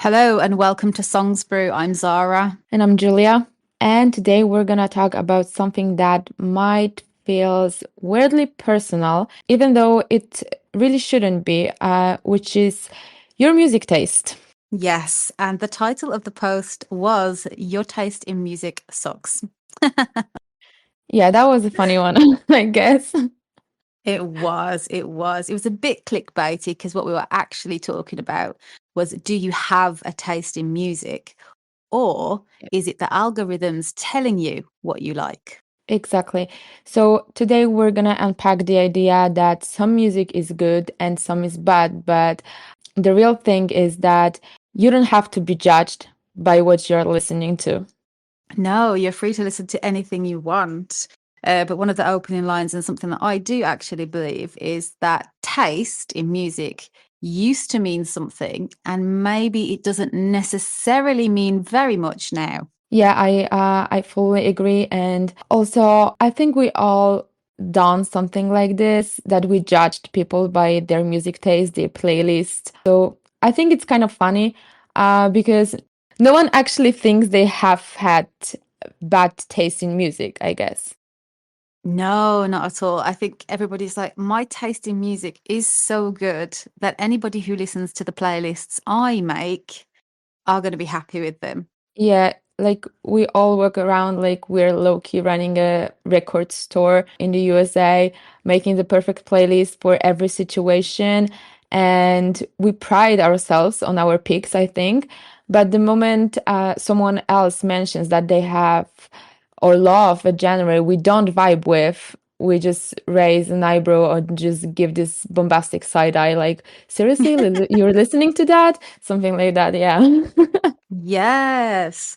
Hello and welcome to SongsBrew. I'm Zara. And I'm Julia. And today we're going to talk about something that might feels weirdly personal, even though it really shouldn't be, which is your music taste. Yes, and the title of the post was Your Taste in Music Sucks. Yeah, that was a funny one, I guess. It was a bit clickbaity because what we were actually talking about was, do you have a taste in music, or is it the algorithms telling you what you like? Exactly. So today we're going to unpack the idea that some music is good and some is bad, but the real thing is that you don't have to be judged by what you're listening to. No, you're free to listen to anything you want. But one of the opening lines, and something that I do actually believe, is that taste in music used to mean something, and maybe it doesn't necessarily mean very much now. Yeah, I fully agree. And also, I think we all done something like this, that we judged people by their music taste, their playlist. So I think it's kind of funny, because no one actually thinks they have had bad taste in music, I guess. No, not at all. I think everybody's like, my taste in music is so good that anybody who listens to the playlists I make are going to be happy with them. Yeah, like we all walk around like we're low-key running a record store in the USA, making the perfect playlist for every situation. And we pride ourselves on our picks, I think. But the moment someone else mentions that they have or love a genre we don't vibe with, we just raise an eyebrow or just give this bombastic side eye, like, seriously, you're listening to that? Something like that, yeah. Yes.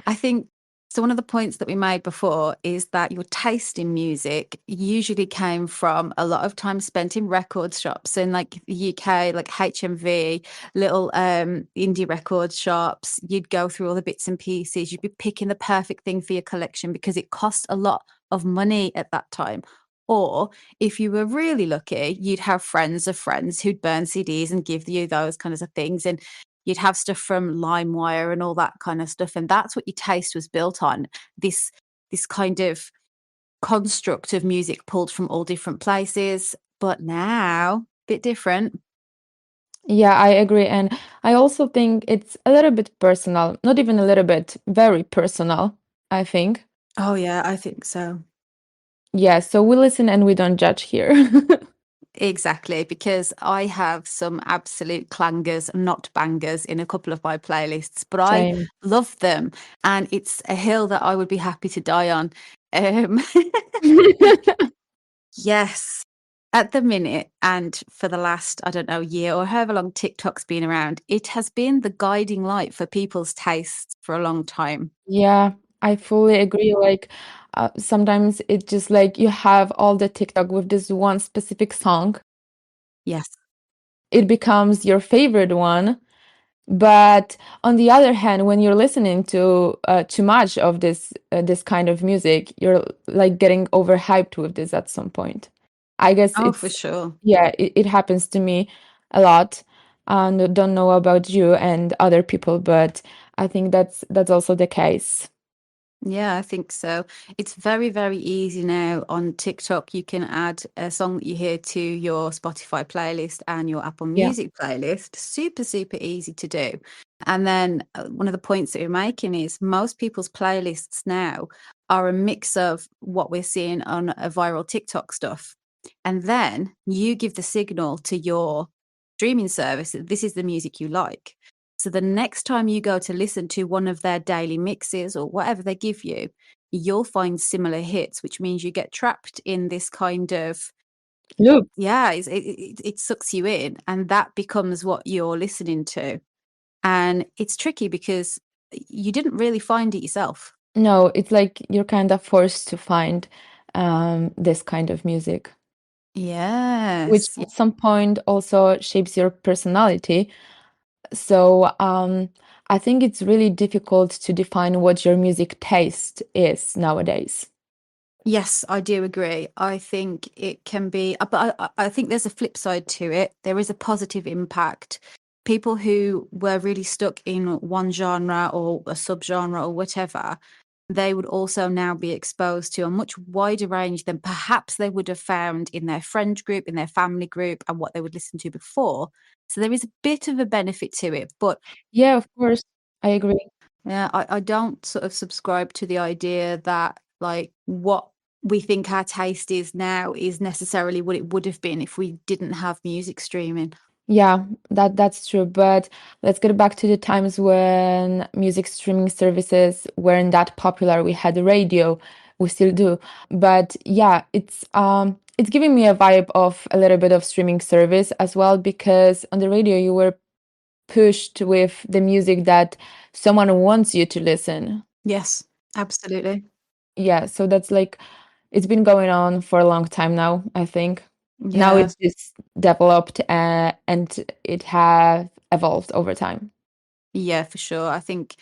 I think so. One of the points that we made before is that your taste in music usually came from a lot of time spent in record shops in like the UK, like HMV, little indie record shops. You'd go through all the bits and pieces. You'd be picking the perfect thing for your collection because it cost a lot of money at that time. Or if you were really lucky, you'd have friends of friends who'd burn CDs and give you those kinds of things. And you'd have stuff from LimeWire and all that kind of stuff, and that's what your taste was built on. This kind of construct of music pulled from all different places. But now, bit different. Yeah, I agree. And I also think it's a little bit personal, not even a little bit, very personal, I think. Oh yeah, I think so. Yeah, so we listen and we don't judge here. Exactly, because I have some absolute clangers, not bangers, in a couple of my playlists, but I Same. love them, and it's a hill that I would be happy to die on. Um, Yes. At the minute, and for the last, I don't know, year or however long TikTok's been around, it has been the guiding light for people's tastes for a long time. Yeah, I fully agree. Like, sometimes it's just like you have all the TikTok with this one specific song. Yes. It becomes your favorite one. But on the other hand, when you're listening to too much of this kind of music, you're like getting overhyped with this at some point. I guess Oh, for it's, sure. yeah, it happens to me a lot. And don't know about you and other people, but I think that's also the case. Yeah, I think so. It's very, very easy now on TikTok. You can add a song that you hear to your Spotify playlist and your Apple Yeah. Music playlist. Super, super easy to do. And then one of the points that you're making is most people's playlists now are a mix of what we're seeing on a viral TikTok stuff. And then you give the signal to your streaming service that this is the music you like. So the next time you go to listen to one of their daily mixes or whatever they give you, you'll find similar hits, which means you get trapped in this kind of, Loop. yeah, it sucks you in, and that becomes what you're listening to. And it's tricky because you didn't really find it yourself. No, it's like you're kind of forced to find this kind of music, which Yes. at some point also shapes your personality. So I think it's really difficult to define what your music taste is nowadays. Yes, I do agree. I think it can be, but I think there's a flip side to it. There is a positive impact people who were really stuck in one genre or a subgenre or whatever, they would also now be exposed to a much wider range than perhaps they would have found in their friend group, in their family group, and what they would listen to before. So there is a bit of a benefit to it, but Yeah, of course. I agree. yeah, I don't sort of subscribe to the idea that like what we think our taste is now is necessarily what it would have been if we didn't have music streaming. Yeah, that's true. But let's get back to the times when music streaming services weren't that popular. We had the radio, we still do. But yeah, it's giving me a vibe of a little bit of streaming service as well, because on the radio you were pushed with the music that someone wants you to listen. Yes, absolutely. Yeah, so that's like it's been going on for a long time now, I think. Now Yeah. it's just developed and it has evolved over time. Yeah, for sure. I think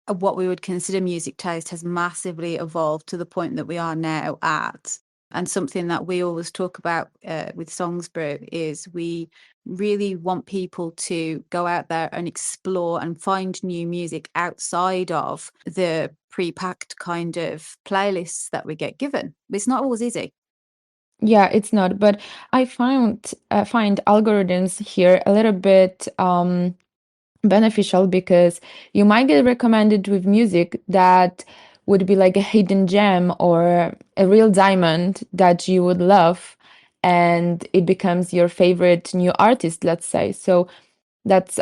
what we would consider music taste has massively evolved to the point that we are now at. And something that we always talk about with SongsBrew is we really want people to go out there and explore and find new music outside of the pre-packed kind of playlists that we get given. It's not always easy. Yeah, it's not, but I find algorithms here a little bit beneficial because you might get recommended with music that would be like a hidden gem or a real diamond that you would love, and it becomes your favorite new artist, let's say. So that's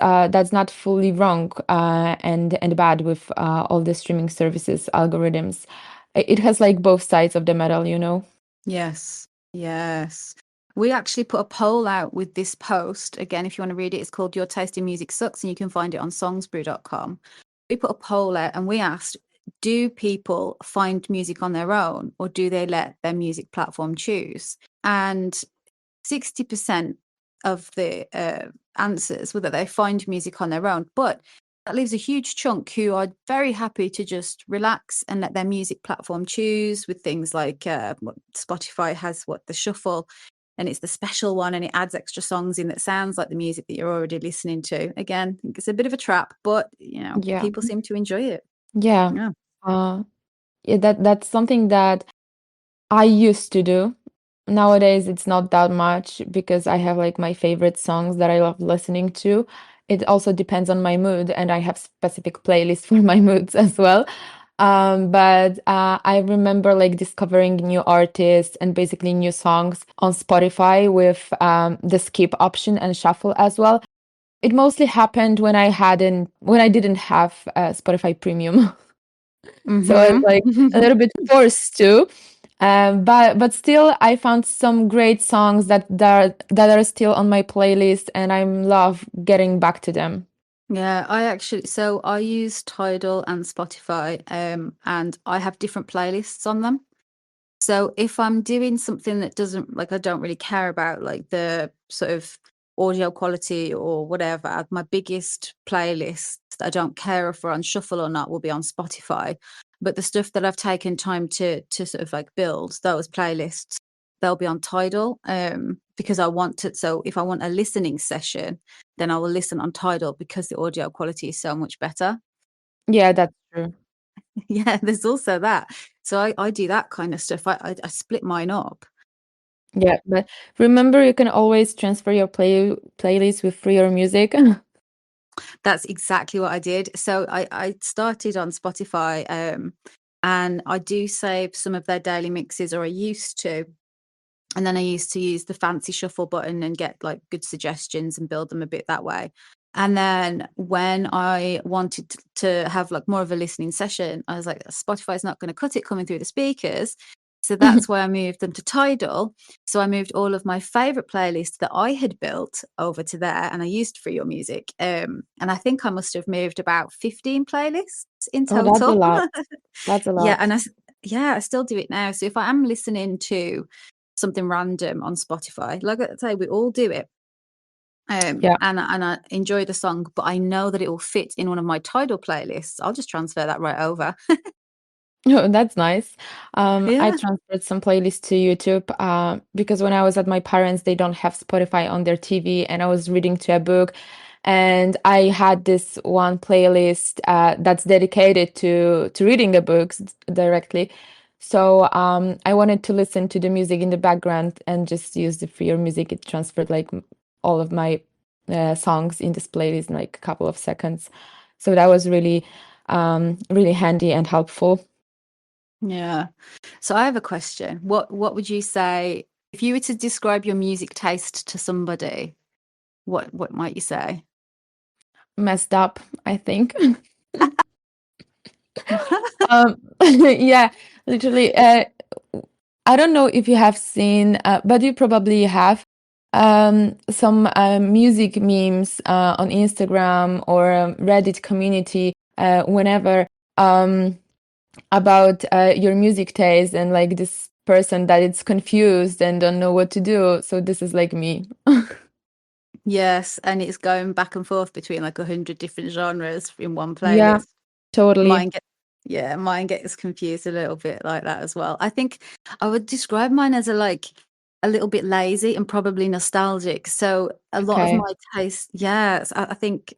not fully wrong and bad with all the streaming services algorithms. It has like both sides of the medal, you know. Yes, yes. We actually put a poll out with this post. Again, if you want to read it, it's called Your Taste in Music Sucks, and you can find it on songsbrew.com. We put a poll out and we asked, do people find music on their own or do they let their music platform choose? And 60% of the answers were that they find music on their own, but that leaves a huge chunk who are very happy to just relax and let their music platform choose with things like what Spotify has, what the shuffle, and it's the special one and it adds extra songs in that sounds like the music that you're already listening to. Again, I think it's a bit of a trap, but Yeah. people seem to enjoy it. Yeah. Yeah. Uh, yeah, that's something that I used to do. Nowadays, it's not that much because I have like my favorite songs that I love listening to. It also depends on my mood, and I have specific playlists for my moods as well. But I remember like discovering new artists and basically new songs on Spotify with the skip option and shuffle as well. It mostly happened when I didn't have Spotify Premium. So I was like a little bit forced to. But still, I found some great songs that are still on my playlist, and I love getting back to them. Yeah, I use Tidal and Spotify, and I have different playlists on them. So if I'm doing something that doesn't like I don't really care about like the sort of audio quality or whatever, my biggest playlists that I don't care if we're on shuffle or not will be on Spotify. But the stuff that I've taken time to sort of like build, those playlists, they'll be on Tidal. Because I want to, so if I want a listening session, then I will listen on Tidal because the audio quality is so much better. Yeah, that's true. Yeah, there's also that. So I do that kind of stuff. I split mine up. Yeah, but remember, you can always transfer your playlist with freer music. That's exactly what I did. So I started on Spotify, and I do save some of their daily mixes, or I used to. And then I used to use the fancy shuffle button and get like good suggestions and build them a bit that way. And then when I wanted to have like more of a listening session, I was like, Spotify's not going to cut it coming through the speakers. So that's why I moved them to Tidal. So I moved all of my favorite playlists that I had built over to there and I used for your music. And I think I must have moved about 15 playlists in Oh, that's a total. lot. That's a Yeah, lot. yeah, I still do it now. So if I am listening to something random on Spotify, like I say, we all do it. Yeah. And I enjoy the song, but I know that it will fit in one of my Tidal playlists. I'll just transfer that right over. Oh, that's nice. I Yeah. transferred some playlists to YouTube because when I was at my parents, they don't have Spotify on their TV, and I was reading to a book, and I had this one playlist that's dedicated to reading the books directly. So I wanted to listen to the music in the background and just use the freer music. It transferred like all of my songs in this playlist in like a couple of seconds. So that was really handy and helpful. Yeah. So I have a question. What would you say if you were to describe your music taste to somebody? What might you say? Messed up, I think. Yeah, literally. I don't know if you have seen, but you probably have some music memes on Instagram or Reddit community whenever about your music taste and like this person that it's confused and don't know what to do. So this is like me. Yes, and it's going back and forth between like 100 different genres in one Yeah, playlist. totally. Mine get yeah, mine gets confused a little bit like that as well. I think I would describe mine as a little bit lazy and probably nostalgic. So a lot of Okay. my taste, yes, I think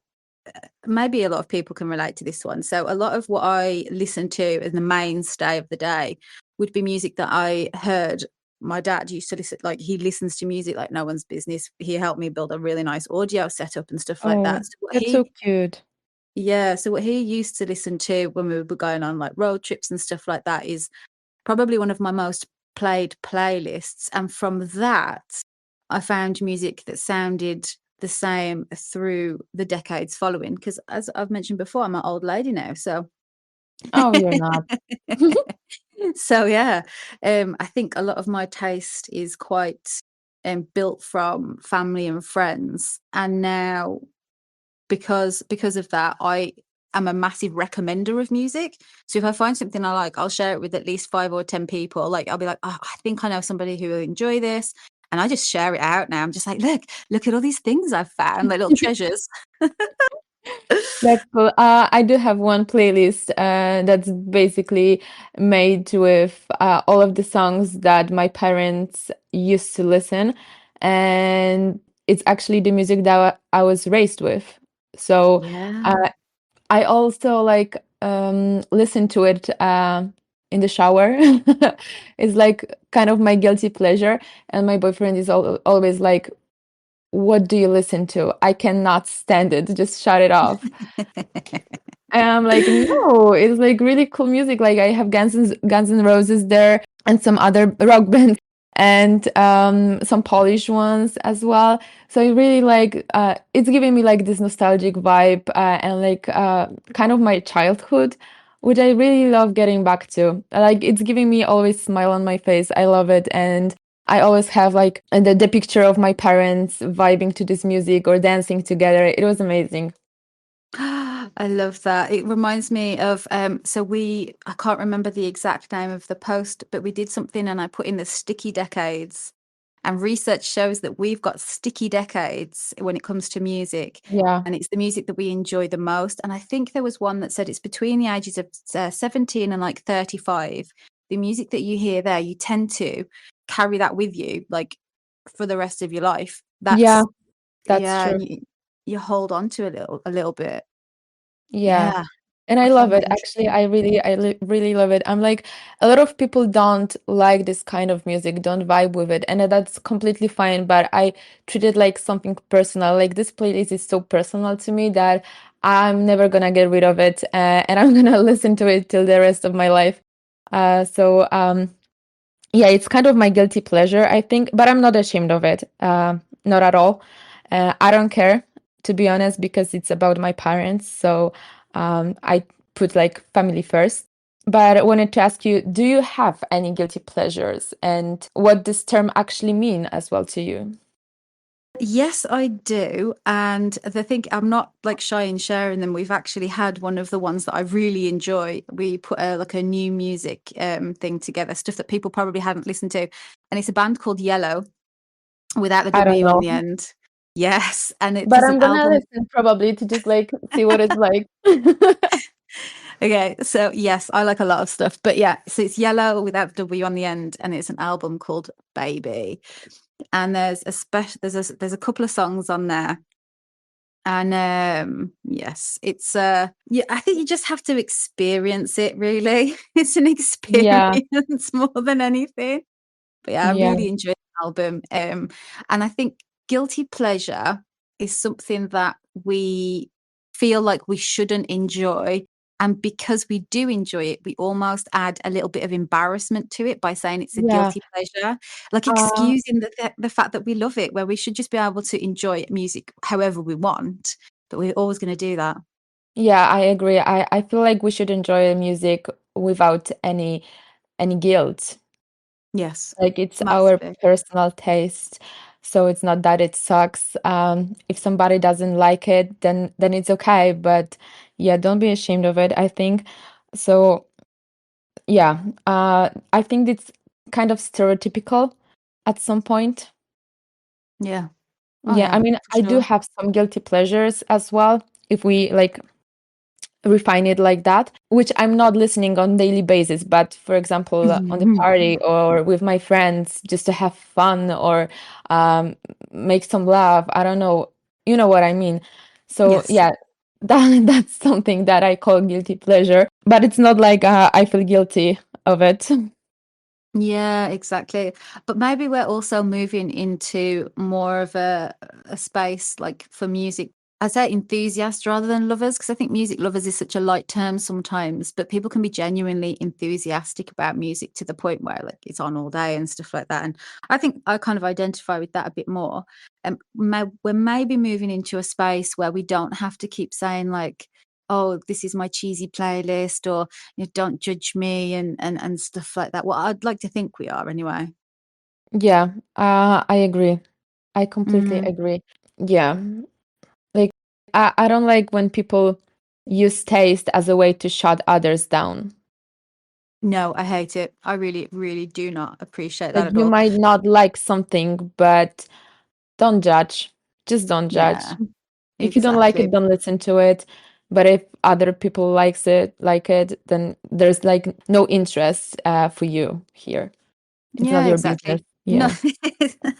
maybe a lot of people can relate to this one. So a lot of what I listen to in the mainstay of the day would be music that I heard. My dad used to listen, like he listens to music like no one's business. He helped me build a really nice audio setup and stuff like that. Oh, So that's so cute. yeah, so what he used to listen to when we were going on like road trips and stuff like that is probably one of my most played playlists. And from that, I found music that sounded the same through the decades following. Because as I've mentioned before, I'm an old lady now. So Oh, you're not. so yeah, I think a lot of my taste is quite built from family and friends. And now because of that, I am a massive recommender of music. So if I find something I like, I'll share it with at least 5 or 10 people. Like I'll be like, oh, I think I know somebody who will enjoy this. And I just share it out now. I'm just like, look at all these things I've found, like little treasures. That's cool. I do have one playlist that's basically made with all of the songs that my parents used to listen, and it's actually the music that I was raised with. So Yeah. uh, I also like listen to it in the shower. It's like kind of my guilty pleasure, and my boyfriend is always like, "What do you listen to? I cannot stand it. Just shut it off." And I'm like, no, it's like really cool music. Like I have Guns N' Roses there and some other rock bands and some Polish ones as well. So I really like it's giving me like this nostalgic vibe and like kind of my childhood, which I really love getting back to. Like it's giving me always smile on my face. I love it, and I always have like the picture of my parents vibing to this music or dancing together. It was amazing. I love that. It reminds me of I can't remember the exact name of the post, but we did something and I put in the sticky decades. And research shows that we've got sticky decades when it comes to music. Yeah. And it's the music that we enjoy the most. And I think there was one that said it's between the ages of 17 and like 35. The music that you hear there, you tend to carry that with you like for the rest of your life. Yeah, that's Yeah, true. and you hold on to a little bit. Yeah. Yeah, And I I love find it. that Actually, interesting. really love it. I'm like, a lot of people don't like this kind of music, don't vibe with it, and that's completely fine. But I treat it like something personal. Like this playlist is so personal to me that I'm never gonna get rid of it, and I'm gonna listen to it till the rest of my life. So yeah, it's kind of my guilty pleasure, I think, but I'm not ashamed of it. Not at all. I don't care, to be honest, because it's about my parents. So I put like family first. But I wanted to ask you, do you have any guilty pleasures and what this term actually mean as well to you? Yes, I do. And the thing, I'm not like shy in sharing them. We've actually had one of the ones that I really enjoy. We put like a new music thing together, stuff that people probably hadn't listened to. And it's a band called Yellow without the I don't W on know. the end. Yes. And But there's an I'm gonna album. listen probably to just like see what it's like. Okay, so yes, I like a lot of stuff, but yeah, so it's Yellow without the W on the end, and it's an album called Baby. And there's a couple of songs on there, And yes, it's yeah, I think you just have to experience it really. It's an Yeah, experience more than anything. But yeah, I yeah, really enjoyed the album. And I think guilty pleasure is something that we feel like we shouldn't enjoy. And because we do enjoy it, we almost add a little bit of embarrassment to it by saying it's a yeah. guilty pleasure, like Uh, excusing the fact that we love it, where we should just be able to enjoy music however we want. But we're always going to do that. yeah, I agree. I feel like we should enjoy music without any guilt. Yes, Like it's our massively. personal taste, so it's not that it sucks. If somebody doesn't like it, then it's okay. But yeah, don't be ashamed of it, I think. So yeah, I think it's kind of stereotypical at some point. Yeah. Oh Yeah, I yeah, mean, for I do sure. have some guilty pleasures as well, if we like refine it like that, which I'm not listening on daily basis, but for example, on the party or with my friends just to have fun or um, make some laugh. I don't know. You know what I mean? So Yes. yeah, that's something that I call guilty pleasure, but it's not like I feel guilty of it. Yeah, exactly. But maybe we're also moving into more of a space like for music. I say enthusiasts rather than lovers, because I think music lovers is such a light term sometimes, but people can be genuinely enthusiastic about music to the point where like it's on all day and stuff like that. And I think I kind of identify with that a bit more. And we're maybe moving into a space where we don't have to keep saying like, oh, this is my cheesy playlist, or don't judge me and stuff like that. Well, I'd like to think we are anyway. Yeah, I agree. I completely Mm, agree. Yeah, like I don't like when people use taste as a way to shut others down. no, I hate it. I really, really do not appreciate that Like at you all. might not like something, but don't judge. Just don't judge. Yeah, If you don't like exactly. it, don't listen to it. But if other people like it, then there's like no interest for you here. It's not Yeah, your business. exactly. No, Yeah.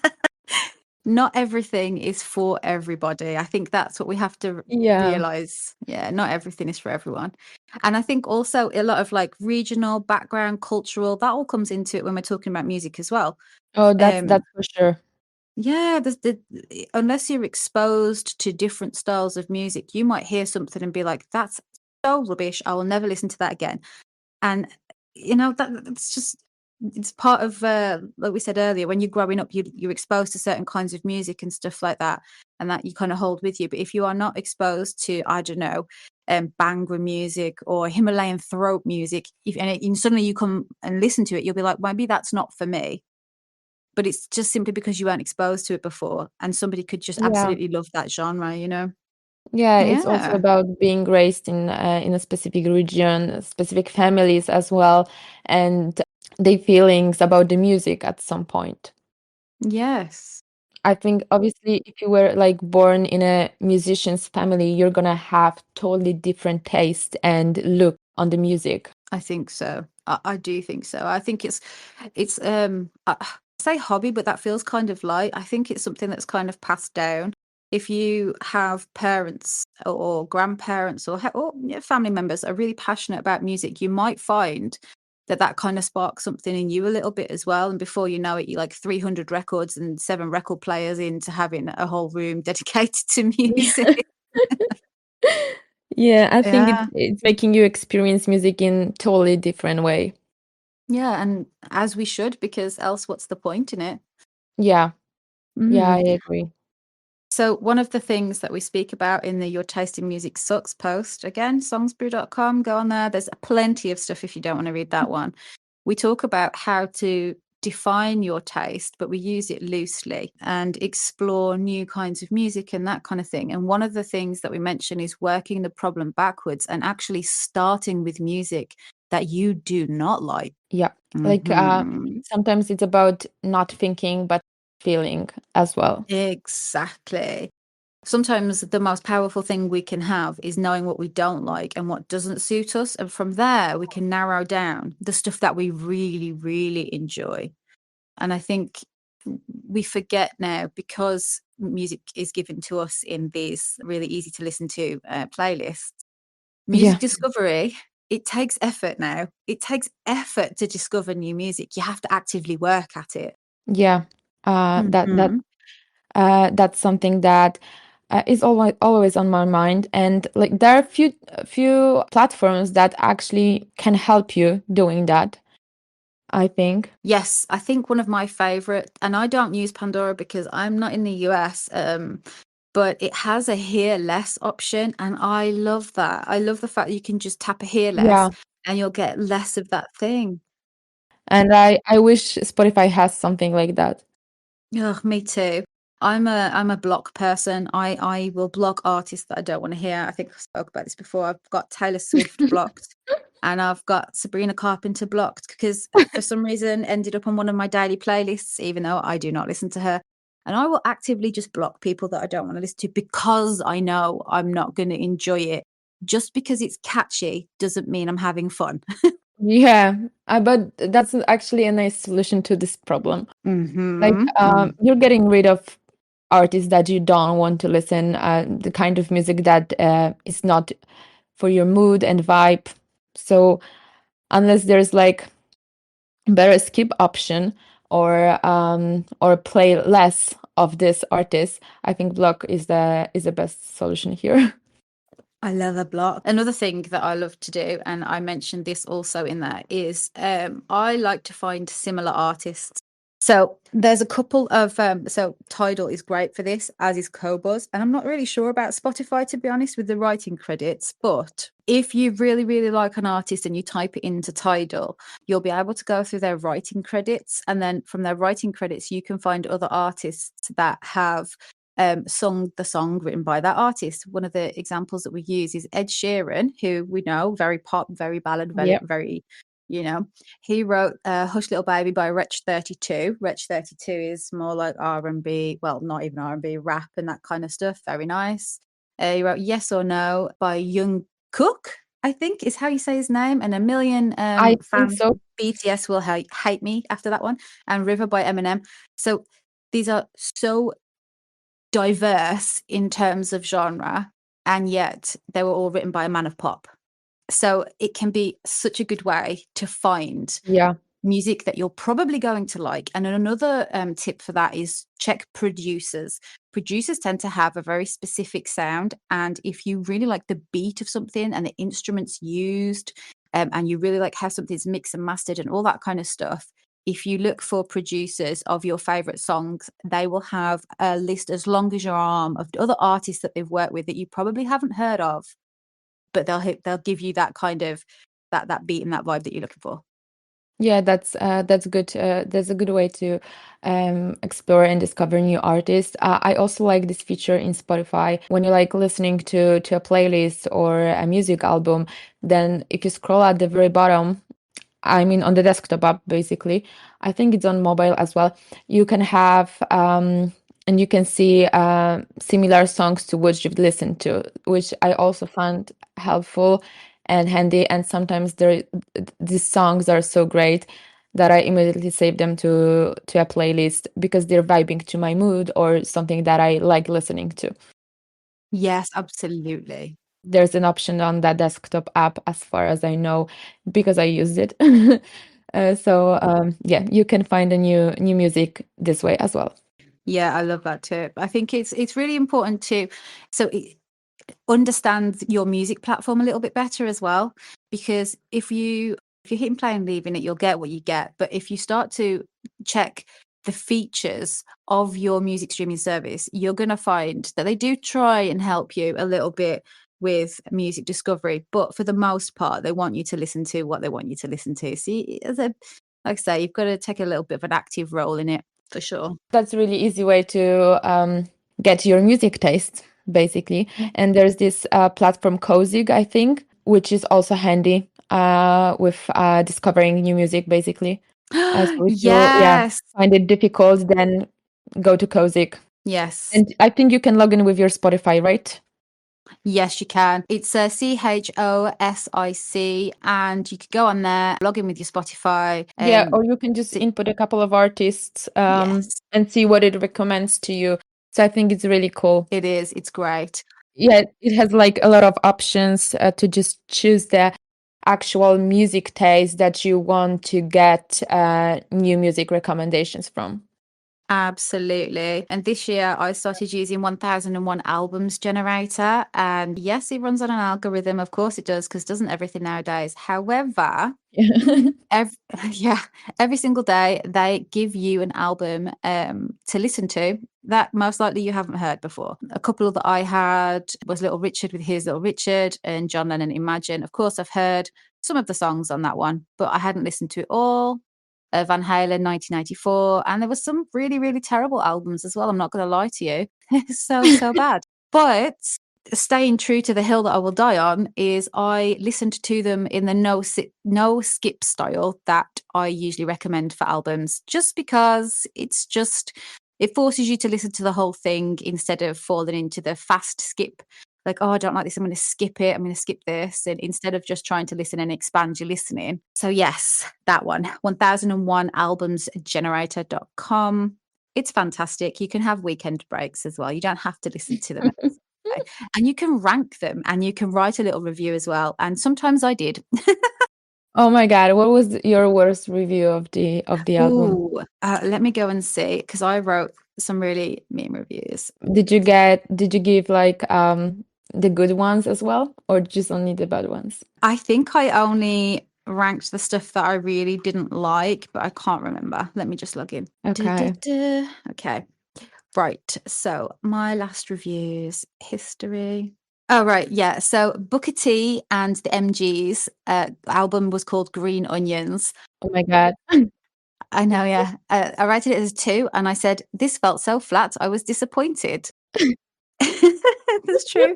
not everything is for everybody. I think that's what we have to Yeah. realize. Yeah, not everything is for everyone. And I think also a lot of like regional background, cultural, that all comes into it when we're talking about music as well. Oh, Um, that's for sure. Yeah, unless you're exposed to different styles of music, you might hear something and be like, "That's so rubbish. I will never listen to that again." And that's just it's part of like we said earlier, when you're growing up, you're exposed to certain kinds of music and stuff like that, and that you kind of hold with you. But if you are not exposed to, I don't know, Bhangra music or Himalayan throat music, and suddenly you come and listen to it, you'll be like, maybe that's not for me, but it's just simply because you weren't exposed to it before, and somebody could just Yeah. absolutely love that genre, you know? Yeah, it's also Yeah. about being raised in a specific region, specific families as well, and their feelings about the music at some point. Yes, I think obviously if you were like born in a musician's family, you're gonna have totally different taste and look on the music. I think so. I do think so. I think I say hobby, but that feels kind of light. I think it's something that's kind of passed down. If you have parents or grandparents or yeah, family members that are really passionate about music, you might find that kind of sparks something in you a little bit as well. And before you know it, you're like 300 records and 7 record players into having a whole room dedicated to music. Yeah, I think Yeah. it's making you experience music in totally different way. Yeah. And as we should, because else what's the point in it? Yeah, yeah, I Mm. agree. So one of the things that we speak about in the Your Taste in Music Sucks post, again, songsbrew.com, go on there. There's plenty of stuff if you don't want to read that one. We talk about how to define your taste, but we use it loosely and explore new kinds of music and that kind of thing. And one of the things that we mention is working the problem backwards and actually starting with music that you do not like. Yeah. Like Mhm. sometimes it's about not thinking but feeling as well. Exactly. Sometimes the most powerful thing we can have is knowing what we don't like and what doesn't suit us. And from there, we can narrow down the stuff that we really, really enjoy. And I think we forget now because music is given to us in these really easy to listen to playlists. Yeah. Music discovery, it takes effort now. It takes effort to discover new music. You have to actively work at it. Yeah. That Mhm. that's something that is always on my mind. And like there are few platforms that actually can help you doing that, I think. Yes, I think one of my favorite, and I don't use Pandora because I'm not in the US, but it has a hear less option, and I love that. I love the fact that you can just tap a hear less Yeah. and you'll get less of that thing. And I wish Spotify has something like that. Ugh, me too. I'm a block person. I will block artists that I don't want to hear. I think I spoke about this before. I've got Taylor Swift blocked, and I've got Sabrina Carpenter blocked because for some reason ended up on one of my daily playlists, even though I do not listen to her. And I will actively just block people that I don't want to listen to because I know I'm not going to enjoy it. Just because it's catchy doesn't mean I'm having fun. Yeah, but that's actually a nice solution to this problem. Like, Mm-hmm. you're getting rid of artists that you don't want to listen, the kind of music that is not for your mood and vibe. So unless there's like better skip option or play less of this artist, I think block is the best solution here. I love a block. Another thing that I love to do, and I mentioned this also in there, is I like to find similar artists. So there's a couple of so Tidal is great for this, as is Cobuzz, and I'm not really sure about Spotify to be honest with the writing credits. But if you really, really like an artist and you type it into Tidal, you'll be able to go through their writing credits, and then from their writing credits, you can find other artists that have sung the song written by that artist. One of the examples that we use is Ed Sheeran, who we know very pop, very ballad, very, Yeah. very, you know, he wrote "Hush Little Baby" by Wretch 32. Wretch 32 is more like R&B, well, not even R&B, rap and that kind of stuff. Very nice. He wrote "Yes or No" by Young Cook, I think is how you say his name, and a million I think fans so. BTS will hate me after that one. And "River" by Eminem. So these are so diverse in terms of genre, and yet they were all written by a man of pop. So it can be such a good way to find Yeah. music that you're probably going to like. And another tip for that is check producers. Producers tend to have a very specific sound. And if you really like the beat of something and the instruments used, and you really like how something's mixed and mastered and all that kind of stuff, if you look for producers of your favorite songs, they will have a list as long as your arm of other artists that they've worked with that you probably haven't heard of, but they'll give you that kind of that beat and that vibe that you're looking for. Yeah, that's good. That's a good way to explore and discover new artists. I also like this feature in Spotify. When you like listening to a playlist or a music album, then if you scroll at the very bottom, I mean, on the desktop app, basically. I think it's on mobile as well. You can have and you can see similar songs to which you've listened to, which I also found helpful and handy. And sometimes these songs are so great that I immediately save them to a playlist because they're vibing to my mood or something that I like listening to. Yes, absolutely. There's an option on that desktop app, as far as I know, because I used it. Yeah, you can find a new music this way as well. Yeah, I love that too. I think it's really important to so understand your music platform a little bit better as well, because if you're hitting play and leaving it, you'll get what you get. But if you start to check the features of your music streaming service, you're going to find that they do try and help you a little bit with music discovery, but for the most part, they want you to listen to what they want you to listen to. See, like I say, you've got to take a little bit of an active role in it for sure. That's a really easy way to get your music taste, basically. And there's this platform Chosic, I think, which is also handy with discovering new music, basically. So if you, yeah, Yes. find it difficult, then go to Chosic. Yes. And I think you can log in with your Spotify, right? Yes, you can. It's a Chosic, and you could go on there, log in with your Spotify. Yeah, or you can just Si- input a couple of artists yes. and see what it recommends to you. So I think it's really cool. It is. It's great. Yeah, it has like a lot of options to just choose the actual music taste that you want to get new music recommendations from. Absolutely. And this year I started using 1001 albums generator. And yes, it runs on an algorithm. Of course it does, because doesn't everything nowadays? However, every, yeah, every single day they give you an album to listen to that most likely you haven't heard before. A couple that I had was Little Richard with his Little Richard and John Lennon Imagine. Of course, I've heard some of the songs on that one, but I hadn't listened to it all. Van Halen 1994, and there was some really, really terrible albums as well. I'm not going to lie to you. So bad. But staying true to the hill that I will die on is I listened to them in the no skip style that I usually recommend for albums, just because it forces you to listen to the whole thing instead of falling into the fast skip. Like, oh, I don't like this, I'm going to skip it, I'm going to skip this. And instead of just trying to listen and expand your listening. So yes, that one, 1001 albumsgenerator.com. It's fantastic. You can have weekend breaks as well. You don't have to listen to them every single day. And you can rank them and you can write a little review as well. And sometimes I did. Oh my God, what was your worst review of the album? Ooh, let me go and see, because I wrote some really mean reviews. Did you give like the good ones as well, or just only the bad ones? I think I only ranked the stuff that I really didn't like, but I can't remember. Let me just log in. Okay. Okay. Right. So my last reviews, history. Oh, right. Yeah. So Booker T and the MGs album was called Green Onions. Oh my God. I know, yeah. I rated it as a 2, and I said, this felt so flat, I was disappointed. That's true.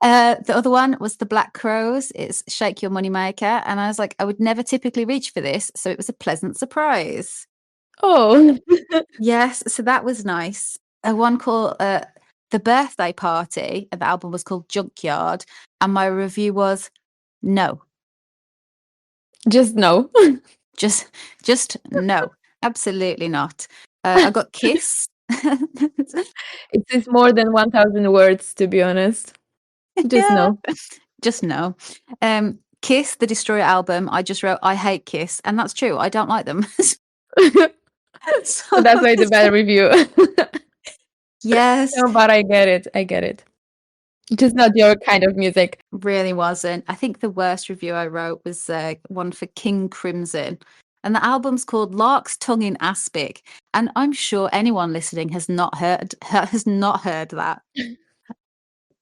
The other one was the Black Crows. It's Shake Your Moneymaker. And I was like, I would never typically reach for this. So it was a pleasant surprise. Oh, Yes. So that was nice. One called The Birthday Party. And the album was called Junkyard. And my review was no. just no. Just no. Absolutely not. I got Kiss. It is more than 1,000 words, to be honest. Just Yeah. no. Just no. Kiss, the Destroyer album, I just wrote, I hate Kiss. And that's true. I don't like them. So So that's why the bad review. yes, No, but I get it. I get it. Just not your kind of music. really wasn't. I think the worst review I wrote was one for King Crimson. And the album's called Lark's Tongue in Aspic. And I'm sure anyone listening has not heard that.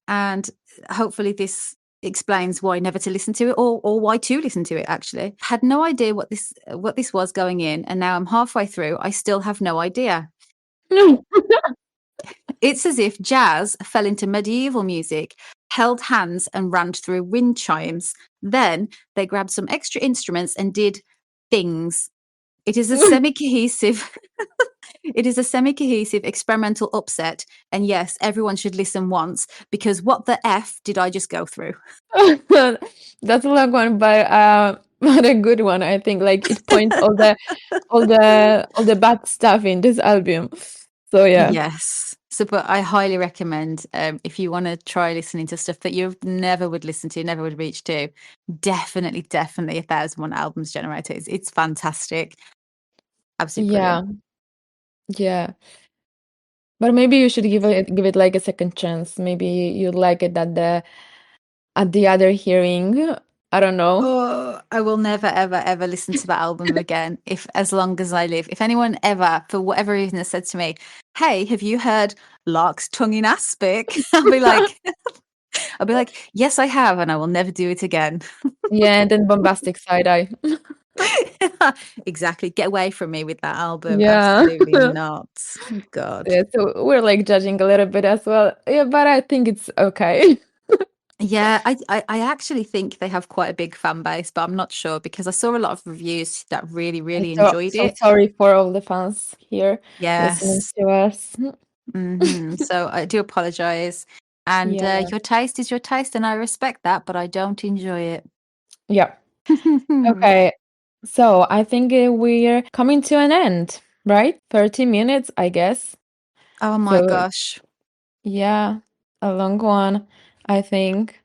And hopefully this explains why never to listen to it, or why to listen to it. Actually, had no idea what this was going in, and now I'm halfway through. I still have no idea. No. It's as if jazz fell into medieval music, held hands and ran through wind chimes. Then they grabbed some extra instruments and did things. It is a semi-cohesive it is a semi-cohesive experimental upset, and yes, everyone should listen once, because what the F did I just go through? That's a long one, but a good one, I think. Like it points all the bad stuff in this album. So yeah. Yes. So, but I highly recommend if you want to try listening to stuff that you never would listen to, never would reach to, definitely 1001 albums generator. It's fantastic. Absolutely Yeah. brilliant. Yeah. But maybe you should give it like a second chance. Maybe you'd like it at the other hearing. I don't know. Oh, I will never, ever, ever listen to that album again, if as long as I live. If anyone ever, for whatever reason, has said to me, "Hey, have you heard Lark's Tongue in Aspic?" I'll be like, "Yes, I have, and I will never do it again." Yeah, and then bombastic side eye. Exactly. Get away from me with that album. Yeah. Absolutely not. God. Yeah, so we're like judging a little bit as well. Yeah, but I think it's okay. Yeah, I actually think they have quite a big fan base, but I'm not sure, because I saw a lot of reviews that really, I'm really so enjoyed so it. sorry for all the fans here listening Yes. to us. So I do apologize. And Yeah. your taste is your taste, and I respect that, but I don't enjoy it. Yeah. Okay. So I think we're coming to an end, right? 30 minutes, I guess. Oh my So gosh. yeah, a long one, I think.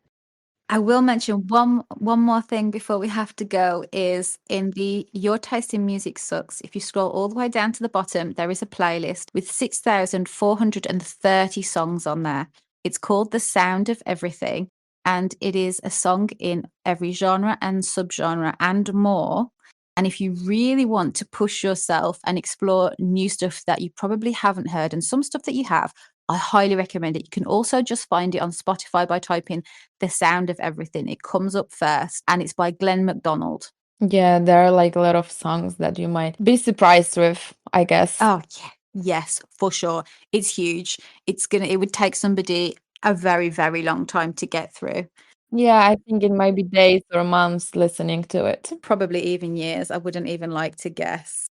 I will mention one more thing before we have to go is in the Your Taste in Music Sucks. If you scroll all the way down to the bottom, there is a playlist with 6,430 songs on there. It's called The Sound of Everything, and it is a song in every genre and subgenre and more. And if you really want to push yourself and explore new stuff that you probably haven't heard and some stuff that you have, I highly recommend it. You can also just find it on Spotify by typing The Sound of Everything. It comes up first, and it's by Glenn MacDonald. Yeah, there are like a lot of songs that you might be surprised with, I guess. Oh, yeah. Yes, for sure. It's huge. It would take somebody a very, very long time to get through. Yeah, I think it might be days or months listening to it. Probably even years. I wouldn't even like to guess.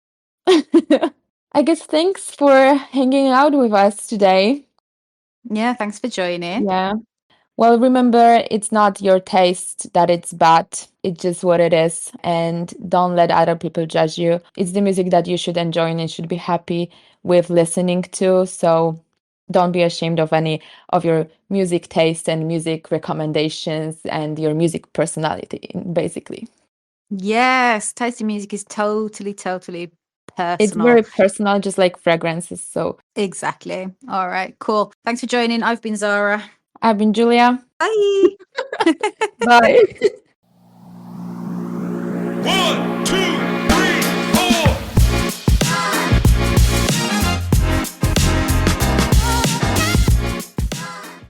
I guess thanks for hanging out with us today. Yeah, thanks for joining. Yeah. Well, remember, it's not your taste that it's bad. It's just what it is. And don't let other people judge you. It's the music that you should enjoy and you should be happy with listening to. So don't be ashamed of any of your music taste and music recommendations and your music personality, basically. Yes, tasting music is totally, totally It's personal. very personal, just like fragrances. So Exactly. All right, cool. Thanks for joining. I've been Zara. I've been Julia. Bye. Bye. 1, 2.